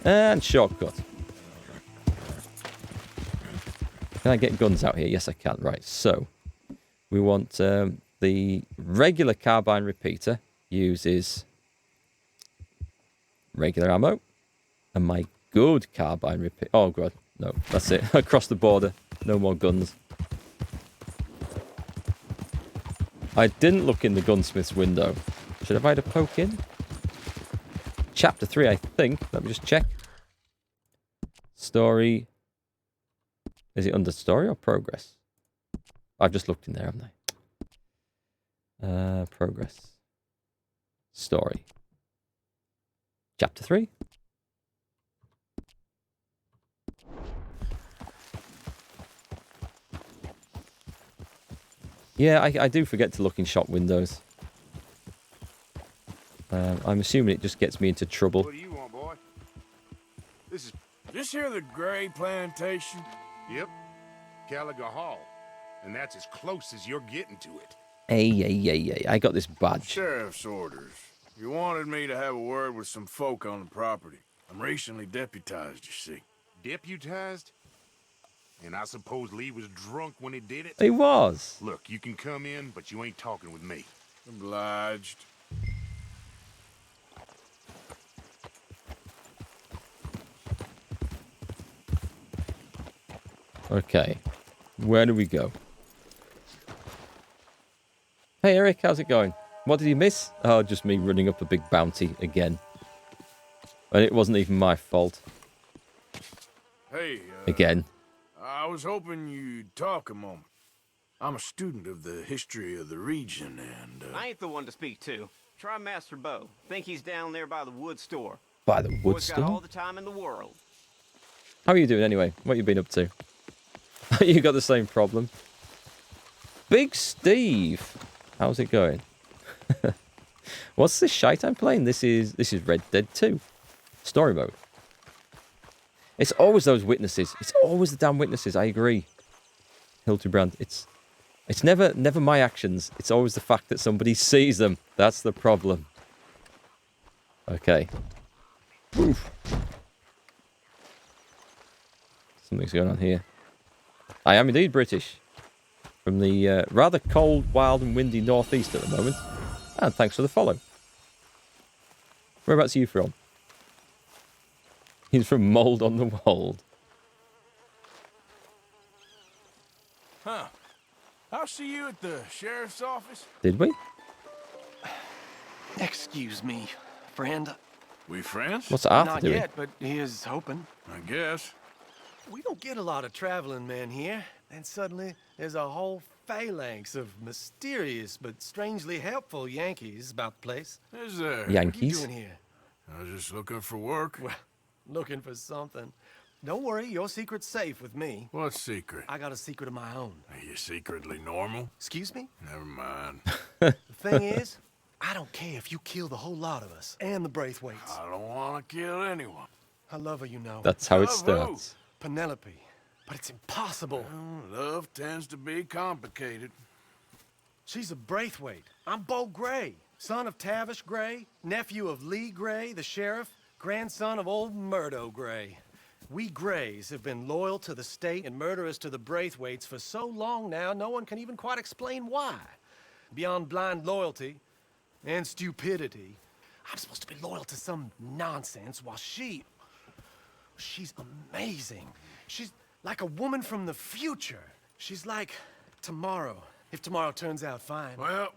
And shortcut. Can I get guns out here? Yes, I can. Right, so we want the regular carbine repeater uses regular ammo. And my good carbine repeater... Oh, God. No, that's it. Across the border. No more guns. I didn't look in the gunsmith's window. Should have had a poke in? Chapter 3, I think. Let me just check. Story... Is it under story or progress? I've just looked in there, haven't I? Progress. Story. Chapter 3. Yeah, I do forget to look in shop windows. I'm assuming it just gets me into trouble. What do you want, boy? This here the Gray Plantation? Yep. Caliga Hall. And that's as close as you're getting to it. Hey, I got this badge. Sheriff's orders. You wanted me to have a word with some folk on the property. I'm recently deputized, you see. Deputized? And I suppose Lee was drunk when he did it? He was. Look, you can come in, but you ain't talking with me. Obliged. Okay. Where do we go? Hey, Eric, how's it going? What did you miss? Oh, just me running up a big bounty again. And it wasn't even my fault. Hey, Again. I was hoping you'd talk a moment. I'm a student of the history of the region, and, I ain't the one to speak to. Try Master Bo. Think he's down there by the wood store. By the wood Boy's got all store? the time in the world. How are you doing anyway? What you been up to? You got the same problem. Big Steve. How's it going? What's this shite I'm playing? This is Red Dead 2. Story mode. It's always those witnesses. It's always the damn witnesses. I agree. Hildebrand. It's never my actions. It's always the fact that somebody sees them. That's the problem. Okay. Oof. Something's going on here. I am indeed British. From the rather cold, wild and windy northeast at the moment. And thanks for the follow. Whereabouts are you from? He's from Mould on the Wold. Huh. I'll see you at the sheriff's office. Did we? Excuse me, friend. We friends? What's Arthur Not doing? yet, but he is hoping. I guess. We don't get a lot of traveling men here. And suddenly, there's a whole phalanx of mysterious but strangely helpful Yankees about the place. Is there? Yankees? What are you doing here? I was just looking for work. Well, looking for something. Don't worry, your secret's safe with me. What secret? I got a secret of my own. Are you secretly normal? Excuse me? Never mind. The thing is, I don't care if you kill the whole lot of us and the Braithwaites. I don't want to kill anyone. I love her, you know. That's how it Love who? starts. Penelope. But it's impossible. Well, love tends to be complicated. She's a Braithwaite. I'm Bo Gray, son of Tavish Gray, nephew of Lee Gray, the sheriff, grandson of old Murdo Gray. We Grays have been loyal to the state and murderous to the Braithwaites for so long now, no one can even quite explain why. Beyond blind loyalty and stupidity, I'm supposed to be loyal to some nonsense while she's amazing. She's like a woman from the future. She's like tomorrow, if tomorrow turns out fine. Well,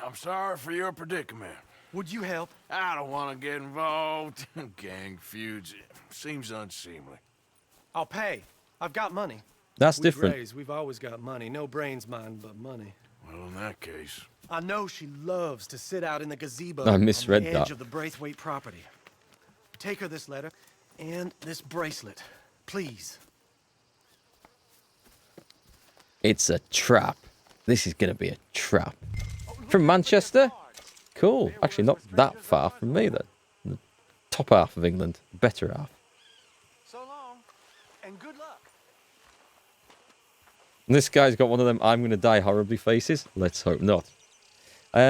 I'm sorry for your predicament. Would you help? I don't want to get involved in gang feuds. It seems unseemly. I'll pay. I've got money. That's We different. Grays, we've always got money. No brains, mine, but money. Well, in that case... I know she loves to sit out in the gazebo I misread on the edge that. of the Braithwaite property. Take her this letter and this bracelet, please. It's a trap. This is going to be a trap. From Manchester? Cool. Actually, not that far from me, then. The top half of England. Better half. So long, and good luck. And this guy's got one of them I'm going to die horribly faces. Let's hope not. What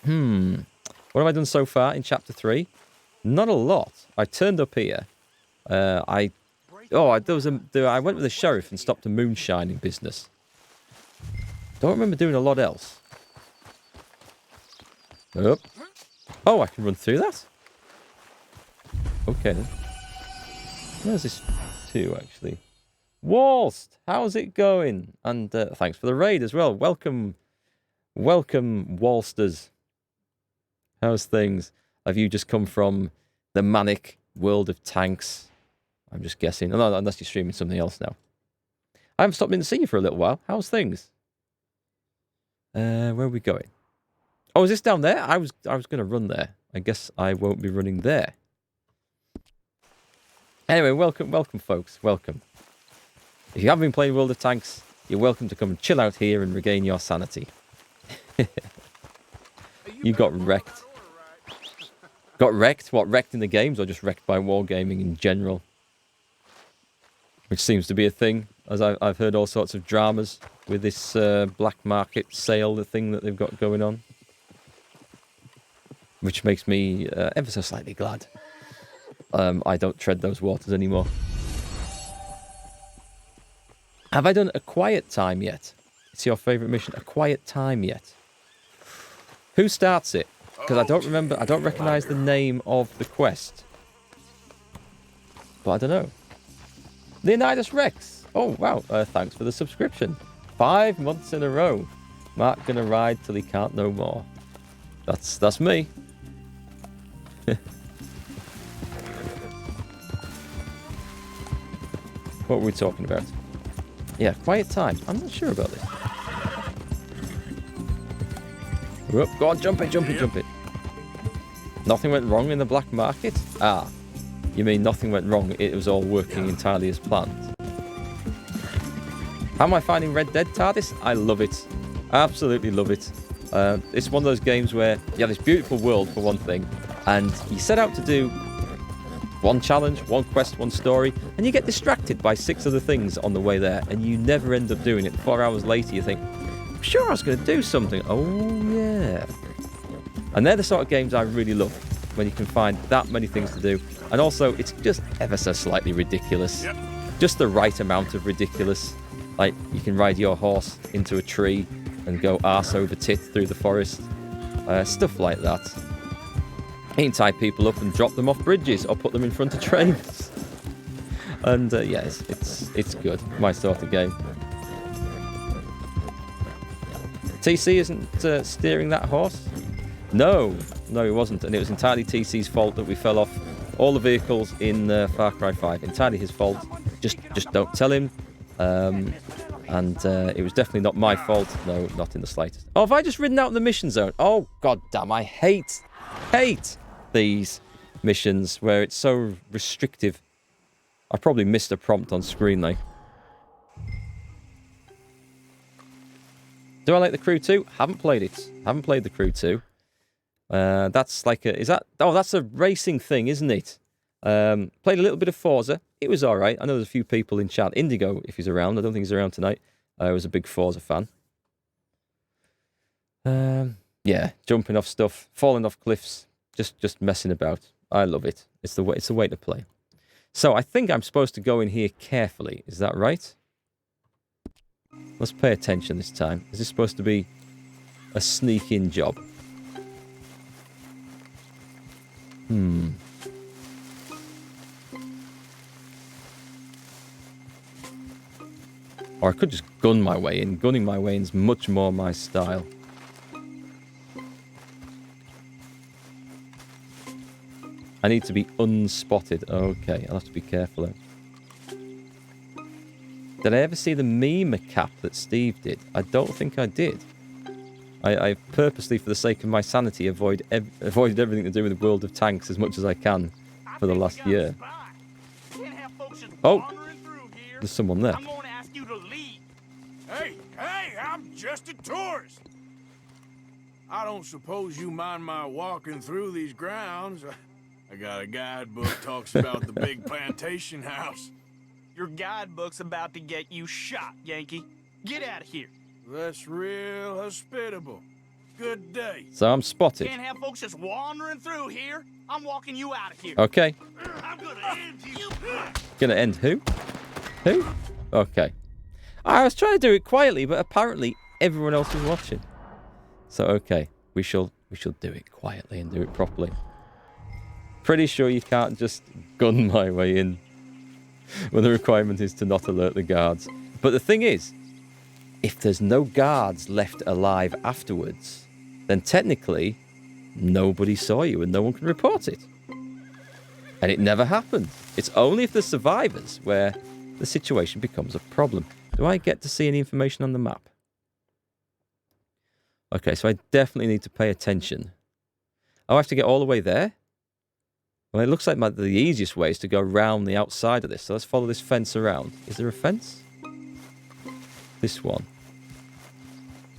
have I done so far in chapter 3? Not a lot. I turned up here. I went with the sheriff and stopped a moonshining business. Don't remember doing a lot else. Up. Oh, I can run through that? Okay then. Where's this to, actually? Walst! How's it going? And thanks for the raid as well. Welcome, Walsters. How's things? Have you just come from the manic world of tanks? I'm just guessing. No, unless you're streaming something else now. I haven't stopped in to see you for a little while. How's things? Where are we going? Oh, is this down there? I was going to run there. I guess I won't be running there. Anyway, welcome, folks. Welcome. If you haven't been playing World of Tanks, you're welcome to come and chill out here and regain your sanity. You got wrecked. Got wrecked? What, wrecked in the games or just wrecked by wargaming in general? Which seems to be a thing, as I've heard all sorts of dramas with this black market sale, the thing that they've got going on. Which makes me ever so slightly glad. I don't tread those waters anymore. Have I done A Quiet Time yet? It's your favourite mission. A Quiet Time yet? Who starts it? Because I don't remember, I don't recognise the name of the quest. But I don't know. Leonidas Rex. Oh, wow. Thanks for the subscription. 5 months in a row. Mark gonna ride till he can't no more. That's me. What were we talking about? Yeah, Quiet Time. I'm not sure about this. Whoop, go on, jump it. Nothing went wrong in the black market? Ah, you mean nothing went wrong, it was all working entirely as planned. How am I finding Red Dead, TARDIS? I love it. I absolutely love it. It's one of those games where you have this beautiful world, for one thing, and you set out to do one challenge, one quest, one story, and you get distracted by 6 other things on the way there, and you never end up doing it. 4 hours later, you think, I'm sure I was going to do something. Oh, yeah. And they're the sort of games I really love, when you can find that many things to do. And also, it's just ever so slightly ridiculous. Yep. Just the right amount of ridiculous. Like, you can ride your horse into a tree and go arse over tit through the forest. Stuff like that. You can tie people up and drop them off bridges or put them in front of trains. And yeah, it's good. My sort of game. TC isn't steering that horse? No, it wasn't. And it was entirely TC's fault that we fell off all the vehicles in Far Cry 5. Entirely his fault. Just don't tell him. And it was definitely not my fault. No, not in the slightest. Oh, have I just ridden out in the mission zone? Oh, god damn, I hate these missions where it's so restrictive. I probably missed a prompt on screen, though. Do I like the Crew 2? Haven't played it. Haven't played the Crew 2. That's like a... Is that... Oh, that's a racing thing, isn't it? Played a little bit of Forza. It was alright. I know there's a few people in chat. Indigo, if he's around. I don't think he's around tonight. I was a big Forza fan. Yeah, jumping off stuff. Falling off cliffs. Just messing about. I love it. It's the way to play. So I think I'm supposed to go in here carefully. Is that right? Let's pay attention this time. Is this supposed to be a sneak-in job? Or I could just gun my way in. Gunning my way in is much more my style. I need to be unspotted. Okay, I'll have to be careful then. Did I ever see the meme cap that Steve did? I don't think I did. I purposely, for the sake of my sanity, avoided everything to do with the World of Tanks as much as I can for the last year. Oh, there's someone there. Hey, I'm just a tourist. I don't suppose you mind my walking through these grounds. I got a guidebook talks about the big plantation house. Your guidebook's about to get you shot, Yankee. Get out of here. That's real hospitable. Good day. So I'm spotted. Can't have folks just wandering through here. I'm walking you out of here. Okay. I'm gonna end you. Gonna end who? Who? Okay. I was trying to do it quietly, but apparently everyone else was watching. So okay, we shall do it quietly and do it properly. Pretty sure you can't just gun my way in when the requirement is to not alert the guards. But the thing is, if there's no guards left alive afterwards, then technically nobody saw you and no one can report it. And it never happened. It's only if there's survivors where the situation becomes a problem. Do I get to see any information on the map? Okay, so I definitely need to pay attention. Oh, I have to get all the way there? Well, it looks like the easiest way is to go around the outside of this. So let's follow this fence around. Is there a fence? This one.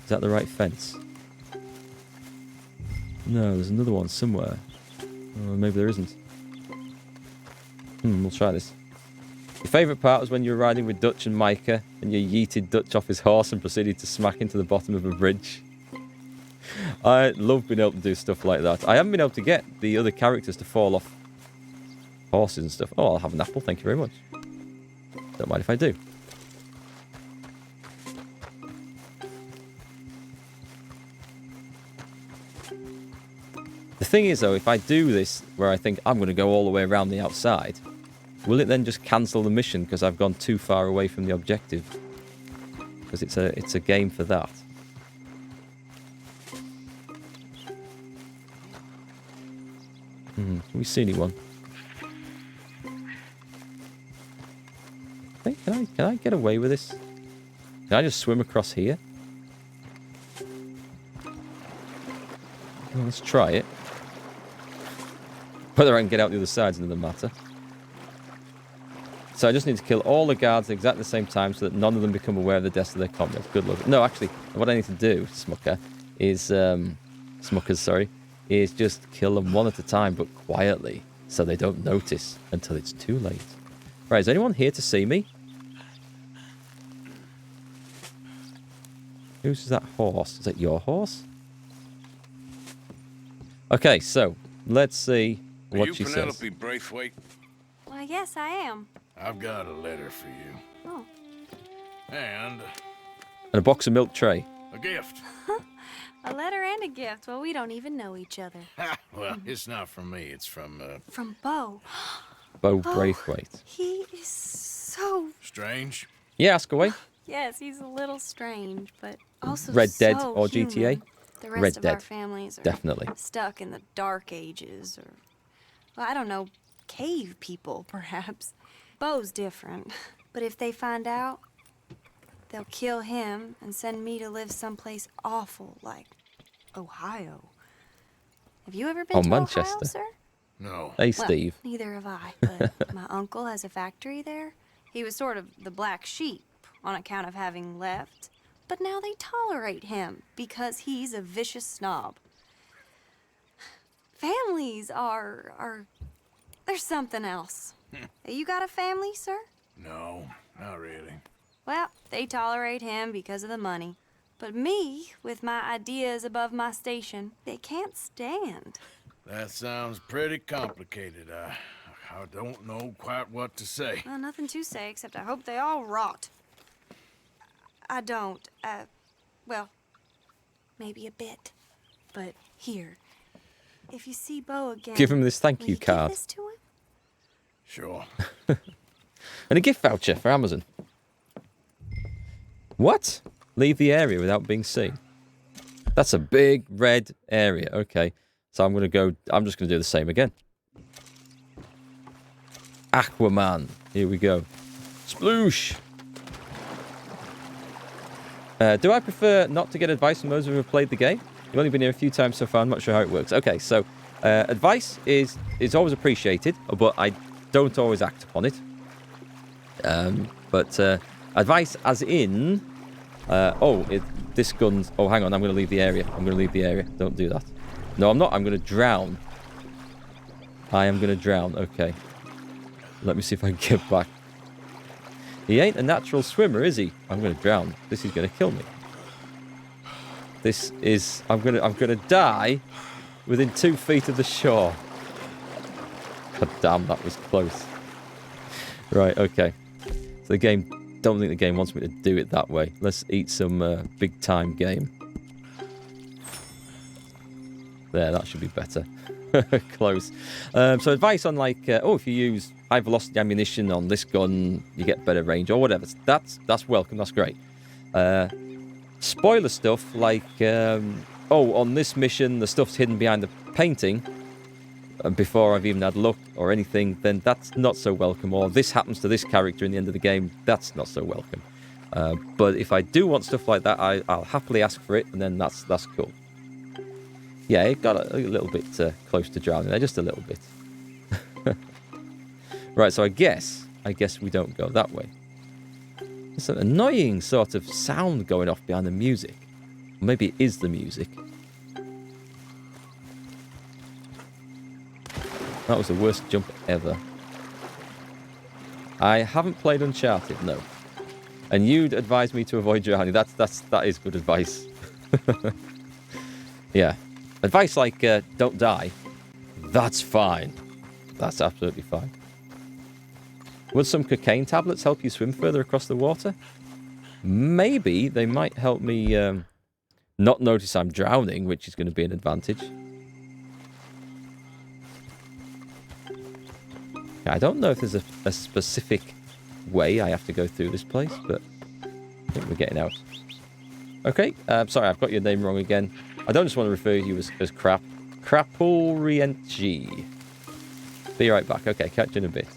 Is that the right fence? No, there's another one somewhere. Oh, maybe there isn't. We'll try this. Your favourite part was when you were riding with Dutch and Micah and you yeeted Dutch off his horse and proceeded to smack into the bottom of a bridge. I love being able to do stuff like that. I haven't been able to get the other characters to fall off horses and stuff. Oh, I'll have an apple, thank you very much. Don't mind if I do. The thing is, though, if I do this where I think I'm going to go all the way around the outside, will it then just cancel the mission because I've gone too far away from the objective? Because it's a game for that. Can we see anyone? Can I get away with this? Can I just swim across here? Well, let's try it. Whether I can get out the other side is another matter. So I just need to kill all the guards at exactly the same time so that none of them become aware of the deaths of their comrades. Good luck. No, actually, what I need to do, Smuckers, is just kill them one at a time, but quietly, so they don't notice until it's too late. Right, is anyone here to see me? Who's that horse? Is that your horse? Okay, so let's see what she says. Are you Penelope Braithwaite? Why, yes, I am. I've got a letter for you. Oh. And a box of milk tray. a gift. A letter and a gift. Well, we don't even know each other. Well, it's not from me. It's from, From Bo. Bo Braithwaite. He is so... Strange. Yeah, ask away. Yes, he's a little strange, but also Red Dead so or human. GTA? The rest Red of Dead. our families are Definitely. stuck in the dark ages, or... Well, I don't know, cave people, perhaps. Bo's different. But if they find out, they'll kill him and send me to live someplace awful like Ohio. Have you ever been Oh, to Manchester. Ohio, sir? No. Hey, Well, Steve. neither have I, but my uncle has a factory there. He was sort of the black sheep on account of having left. But now they tolerate him because he's a vicious snob. Families are there's something else. You got a family, sir? No, not really. Well, they tolerate him because of the money. But me, with my ideas above my station, they can't stand. That sounds pretty complicated. I don't know quite what to say. Well, nothing to say except I hope they all rot. I don't, well, maybe a bit. But here, if you see Bo again... Give him this thank will you card. Give this to him? Sure. And a gift voucher for Amazon. What? Leave the area without being seen. That's a big red area. Okay. So I'm just going to do the same again. Aquaman. Here we go. Sploosh. Do I prefer not to get advice from those who have played the game? You've only been here a few times so far. I'm not sure how it works. Okay, so advice is always appreciated, but I don't always act upon it. But advice as in... this gun's... Oh, hang on. I'm going to leave the area. Don't do that. No, I'm not. I'm going to drown. I am going to drown. Okay. Let me see if I can get back. He ain't a natural swimmer, is he? I'm going to drown. This is going to kill me. This is... I'm gonna die within 2 feet of the shore. God damn, that was close. Right, okay. So the game... Don't think the game wants me to do it that way. Let's eat some big time game. There, that should be better. Close. So advice on like, if you use high velocity ammunition on this gun, you get better range or whatever. That's welcome. That's great. Spoiler stuff like, on this mission the stuff's hidden behind the painting, and before I've even had luck or anything, then that's not so welcome. Or this happens to this character in the end of the game, that's not so welcome. But if I do want stuff like that, I'll happily ask for it, and then that's cool. Yeah, it got a little bit close to drowning there, just a little bit. Right, so I guess we don't go that way. There's an annoying sort of sound going off behind the music. Maybe it is the music. That was the worst jump ever. I haven't played Uncharted, no. And you'd advise me to avoid drowning. That is good advice. Yeah. Advice like, don't die. That's fine. That's absolutely fine. Would some cocaine tablets help you swim further across the water? Maybe they might help me not notice I'm drowning, which is going to be an advantage. I don't know if there's a specific way I have to go through this place, but I think we're getting out. Okay, sorry, I've got your name wrong again. I don't just want to refer to you as Crap. Crapulrientg. Be right back. Okay, catch you in a bit.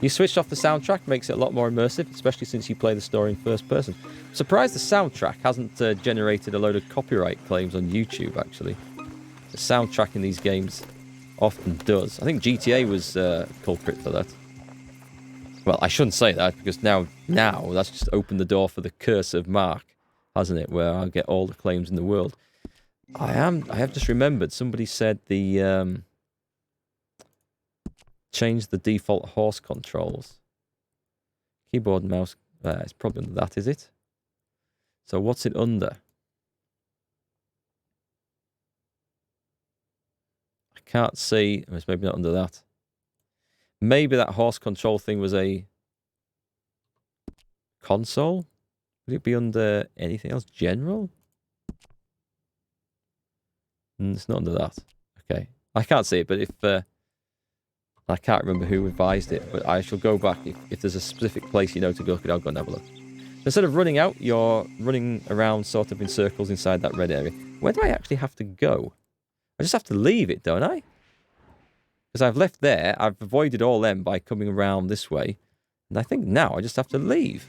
You switched off the soundtrack, makes it a lot more immersive, especially since you play the story in first person. Surprised the soundtrack hasn't generated a load of copyright claims on YouTube, actually. The soundtrack in these games often does. I think GTA was culprit for that. Well, I shouldn't say that, because now that's just opened the door for the curse of Mark, hasn't it? Where I'll get all the claims in the world. I have just remembered, somebody said the... change the default horse controls. Keyboard and mouse. It's probably under that, is it? So what's it under? I can't see. It's maybe not under that. Maybe that horse control thing was a console? Would it be under anything else? General? It's not under that. Okay. I can't see it, but if... I can't remember who advised it, but I shall go back. If there's a specific place you know to go, I'll go and have a look. Instead of running out, you're running around sort of in circles inside that red area. Where do I actually have to go? I just have to leave it, don't I? Because I've left there. I've avoided all them by coming around this way. And I think now I just have to leave.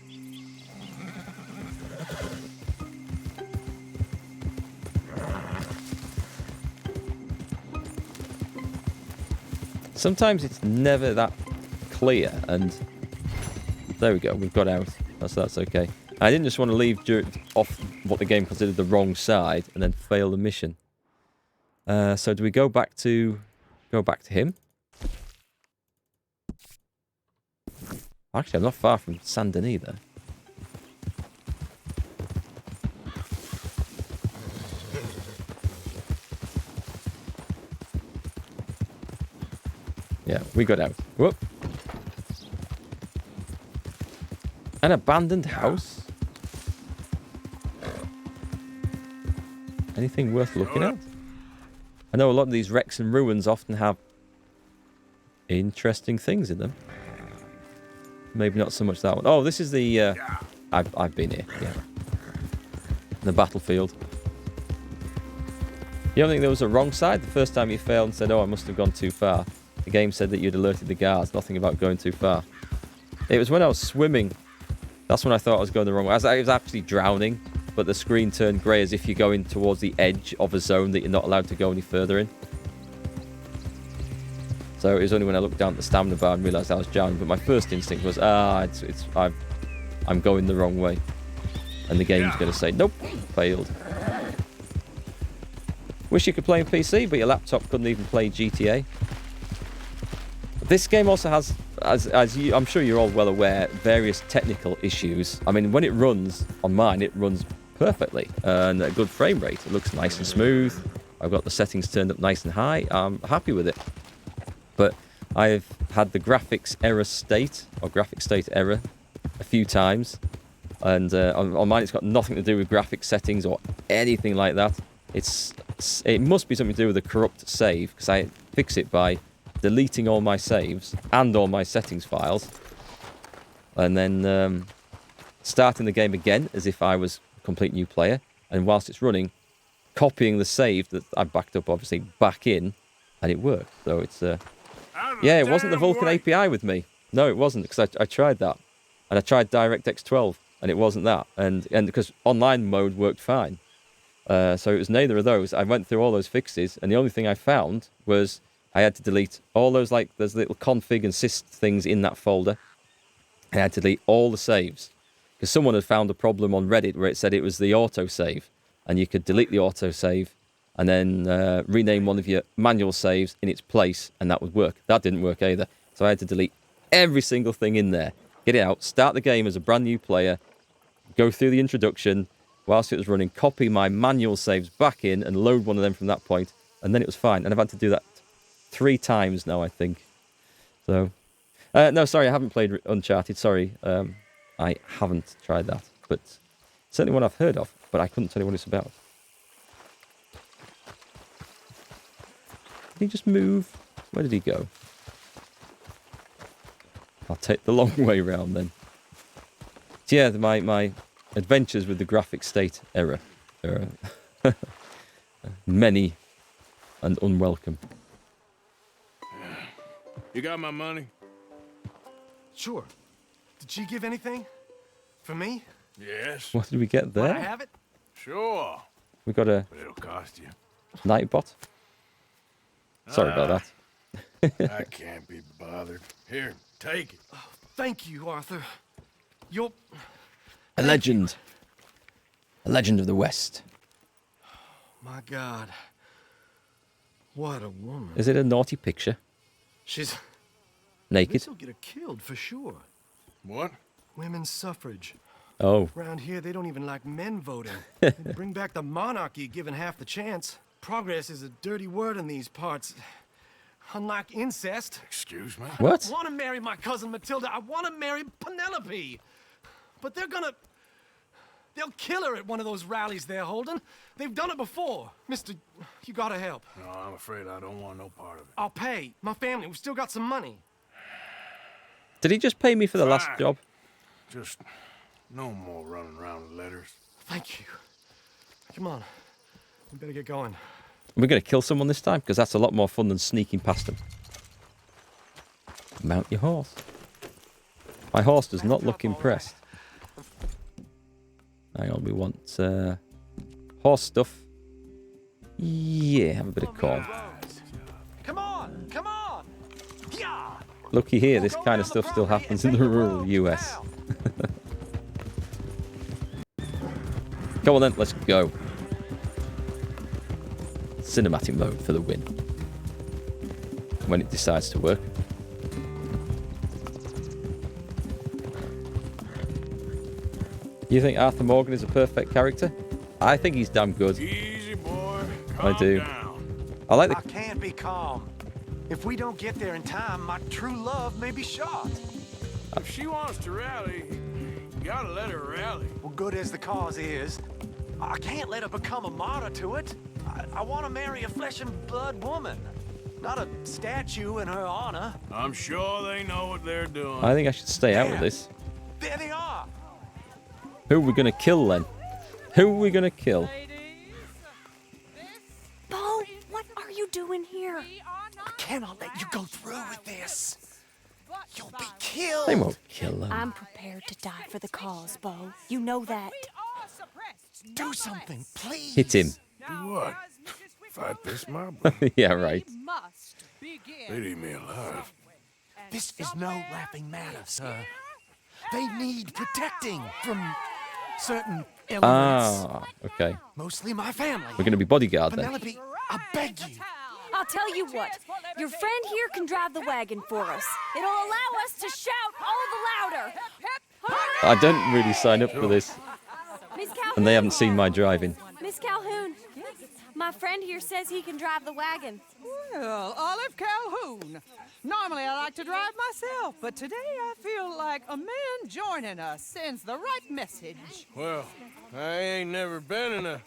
Sometimes it's never that clear, and there we go, we've got out. That's okay. I didn't just want to leave off what the game considered the wrong side and then fail the mission. So do we go back to him? Actually, I'm not far from Sandon either. Yeah, we got out. Whoop. An abandoned house? Anything worth looking at? I know a lot of these wrecks and ruins often have interesting things in them. Maybe not so much that one. Oh, this is the... I've been here, yeah. The battlefield. You don't think there was a wrong side? The first time you failed and said, oh, I must have gone too far. The game said that you'd alerted the guards, nothing about going too far. It was when I was swimming. That's when I thought I was going the wrong way. I was actually drowning, but the screen turned grey as if you're going towards the edge of a zone that you're not allowed to go any further in. So it was only when I looked down at the stamina bar and realised I was drowning. But my first instinct was, I'm going the wrong way. And the game's going to say, nope, failed. Wish you could play on PC, but your laptop couldn't even play GTA. This game also has I'm sure you're all well aware, various technical issues. I mean, when it runs on mine, it runs perfectly and at a good frame rate. It looks nice and smooth. I've got the settings turned up nice and high. I'm happy with it. But I've had the graphics error state or graphic state error a few times, and on mine it's got nothing to do with graphics settings or anything like that. It must be something to do with a corrupt save, because I fix it by deleting all my saves and all my settings files, and then starting the game again as if I was a complete new player, and whilst it's running, copying the save that I backed up, obviously, back in, and it worked. So it's yeah, it wasn't the Vulkan API with me. No, it wasn't, because I tried that, and I tried DirectX 12, and it wasn't that, and because online mode worked fine. So it was neither of those. I went through all those fixes, and the only thing I found was I had to delete all those, like, there's little config and sys things in that folder. I had to delete all the saves, because someone had found a problem on Reddit where it said it was the autosave, and you could delete the autosave and then rename one of your manual saves in its place, and that would work. That didn't work either. So I had to delete every single thing in there, get it out, start the game as a brand new player, go through the introduction, whilst it was running, copy my manual saves back in and load one of them from that point, and then it was fine. And I've had to do that 3 times now, I think. So, no, sorry, I haven't played Uncharted. Sorry, I haven't tried that, but certainly one I've heard of, but I couldn't tell you what it's about. Did he just move? Where did he go? I'll take the long way round then. So yeah, my adventures with the graphic state error are many and unwelcome. You got my money? Sure. Did she give anything? For me? Yes. What did we get Will I there? have it? Sure. We got a But it'll cost you. Nightbot. Sorry about that. I can't be bothered. Here, take it. Thank you, Arthur. You're... A legend. A legend of the West. My God. What a woman. Is it a naughty picture? She's... Naked? This'll get her killed for sure. What? Women's suffrage. Oh. Around here, they don't even like men voting. They'd bring back the monarchy given half the chance. Progress is a dirty word in these parts. Unlike incest. Excuse me? What? I want to marry my cousin Matilda. I want to marry Penelope. But they'll kill her at one of those rallies they're holding. They've done it before. Mister, you gotta help. No, I'm afraid I don't want no part of it. I'll pay. My family, we've still got some money. Did he just pay me for the last Fine. job? Just no more running around with letters. Thank you. Come on. We better get going. We're going to kill someone this time, because that's a lot more fun than sneaking past them. Mount your horse. My horse does not look impressed. Hang on, we want horse stuff. Yeah, have a bit of corn. Come on! Come on! Yeah! Looky here, this kind of stuff still happens in the rural US. Come on then, let's go. Cinematic mode for the win. When it decides to work. You think Arthur Morgan is a perfect character? I think he's damn good. Easy, boy. I do. Down. I like the... I can't be calm. If we don't get there in time, my true love may be shot. If she wants to rally, you gotta let her rally. Well, good as the cause is, I can't let her become a martyr to it. I want to marry a flesh and blood woman, not a statue in her honor. I'm sure they know what they're doing. I think I should stay out of this. There they are. Who are we going to kill then? Who are we going to kill? Bo, what are you doing here? I cannot let you go through with this. You'll be killed. They won't kill them. I'm prepared to die for the cause, Bo. You know that. Do something, please. Hit him. Do what? Fight this mob? Yeah, right. They'd eat me alive. This is no laughing matter, sir. They need protecting from certain elements. Ah, okay. Mostly my family. We're going to be bodyguard then. Penelope, I beg you. I'll tell you what. Your friend here can drive the wagon for us. It'll allow us to shout all the louder. I don't really sign up for this. Miss Calhoun. And they haven't seen my driving. Miss Calhoun. My friend here says he can drive the wagon. Well, Olive Calhoun. Normally I like to drive myself, but today I feel like a man joining us sends the right message. Well, I ain't never been in a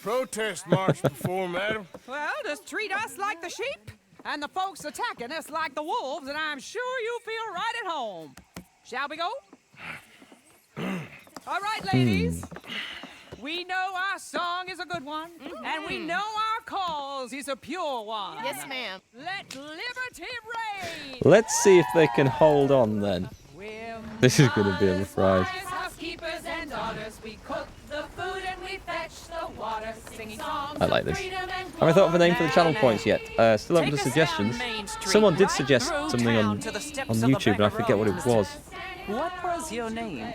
protest march before, madam. Well, just treat us like the sheep, and the folks attacking us like the wolves, and I'm sure you feel right at home. Shall we go? All right, ladies. We know our song is a good one, and we know our cause is a pure one. Yes, ma'am. Let liberty reign. Let's see if they can hold on then. This is going to be a rough ride. Housekeepers and daughters, we cook the food and we fetch the water, singing songs. I like this. Have I thought of a name for the channel points yet? Still open to suggestions. Someone did suggest something on YouTube, and I forget what it was. What was your name?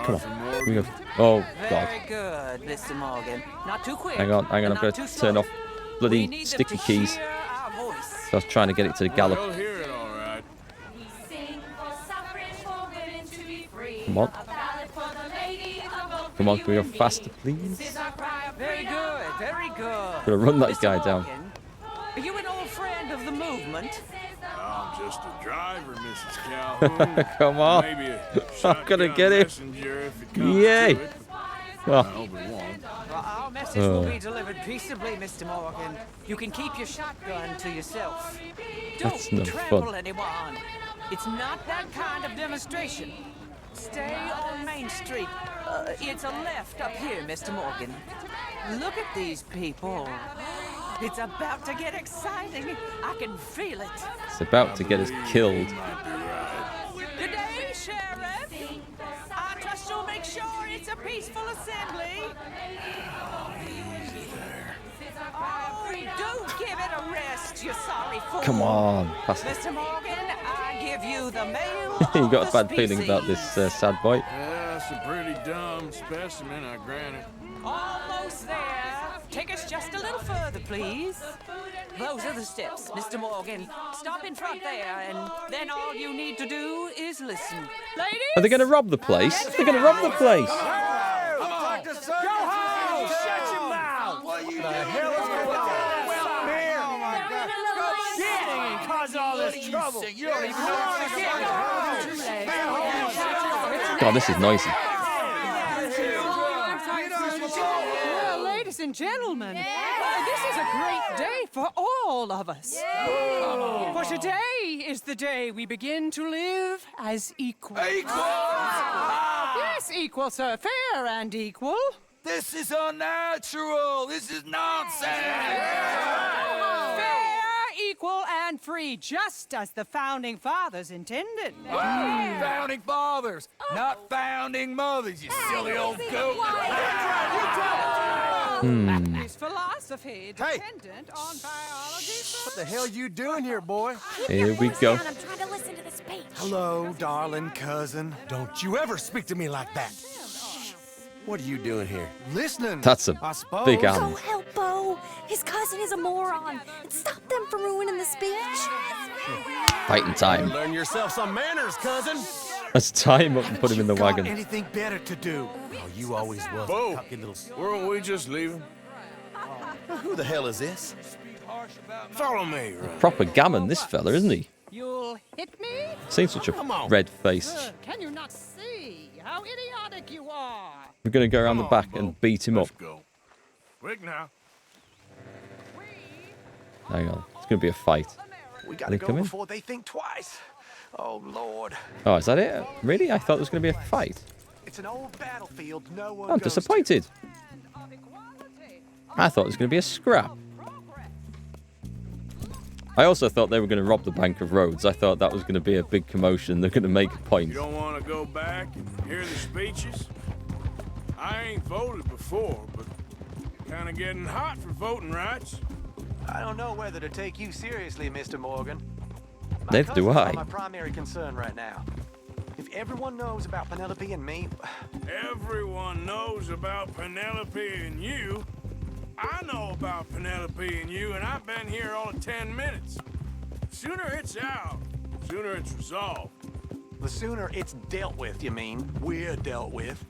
Come on. Here we go. Oh, God. Very good, Mr. Morgan. Not too quick. Hang on. I'm going to turn off bloody sticky keys. So I was trying to get it to gallop. You'll hear it all right. Come on. Come on, can we go faster, please? Very good, very good. Gonna run that Mr. guy down. Morgan, are you an old friend of the movement? I'm just a driver, Mrs. Calhoun. Come on. Maybe a I'm gonna shotgun get it. messenger if it comes Yay. to it. I Oh, hope it won't. Well, our message will be delivered peaceably, Mr. Morgan. You can keep your shotgun to yourself. That's Don't no trample fun. anyone. It's not that kind of demonstration. Stay on Main Street. It's a left up here, Mr. Morgan. Look at these people. It's about to get exciting. I can feel it. it's about to get us killed. Good day, Sheriff. I trust you'll make sure it's a peaceful assembly. Oh, don't give it a rest, you sorry fool. Come on. Faster. Mr. Morgan, I give you the male You of got a the bad feeling about this species. sad boy. Yeah, it's a pretty dumb specimen, I grant it. Almost there. Take us just a little further, please. Those are the steps, Mr. Morgan. Stop in front there, and then all you need to do is listen. Ladies! Are they going to rob the place? They're going to rob the place. God, this is noisy. Well, ladies and gentlemen, this is a great day for all of us. For today is the day we begin to live as equals. Yes, equal, sir. Fair and equal. This is unnatural. This is nonsense. Fair, equal, and free, just as the Founding Fathers intended. Founding fathers, not founding mothers, you silly old goat. His philosophy dependent on biology. What the hell you doing here, boy? Here we go. I'm trying to listen to the speech. Hello, darling cousin. Don't you ever speak to me like that. What are you doing here? Listening. That's a I suppose. big Go animal. help Bo. His cousin is a moron. And stop them from ruining the speech. Fighting time. Learn yourself some manners, cousin. Let's tie him up and put him in the Got wagon. anything better to do? Oh, you always was Bo. a cocky little... Weren't we just leaving? Who the hell is this? Follow me, right? Proper gammon, this fella, isn't he? You'll hit me? Seen such a red face. Can you not see how idiotic you are? We're going to go around the Come on, back Bo. and beat him up. Let's go. Quick now. Hang on. It's going to be a fight. We Are gotta they go coming? before they think twice. Oh, Lord. Oh, is that it? Really? I thought there was going to be a fight. It's an old battlefield no one I'm goes disappointed. I thought it was going to be a scrap. I also thought they were going to rob the Bank of Roads. I thought that was going to be a big commotion. They're going to make a point. You don't want to go back and hear the speeches? I ain't voted before, but kind of getting hot for voting rights. I don't know whether to take you seriously, Mr. Morgan. My Neither do cousins I. are my primary concern right now. If everyone knows about Penelope and me, Everyone knows about Penelope and you. I know about Penelope and you, and I've been here all of 10 minutes. Sooner it's out, sooner it's resolved. The sooner it's dealt with, you mean? We're dealt with.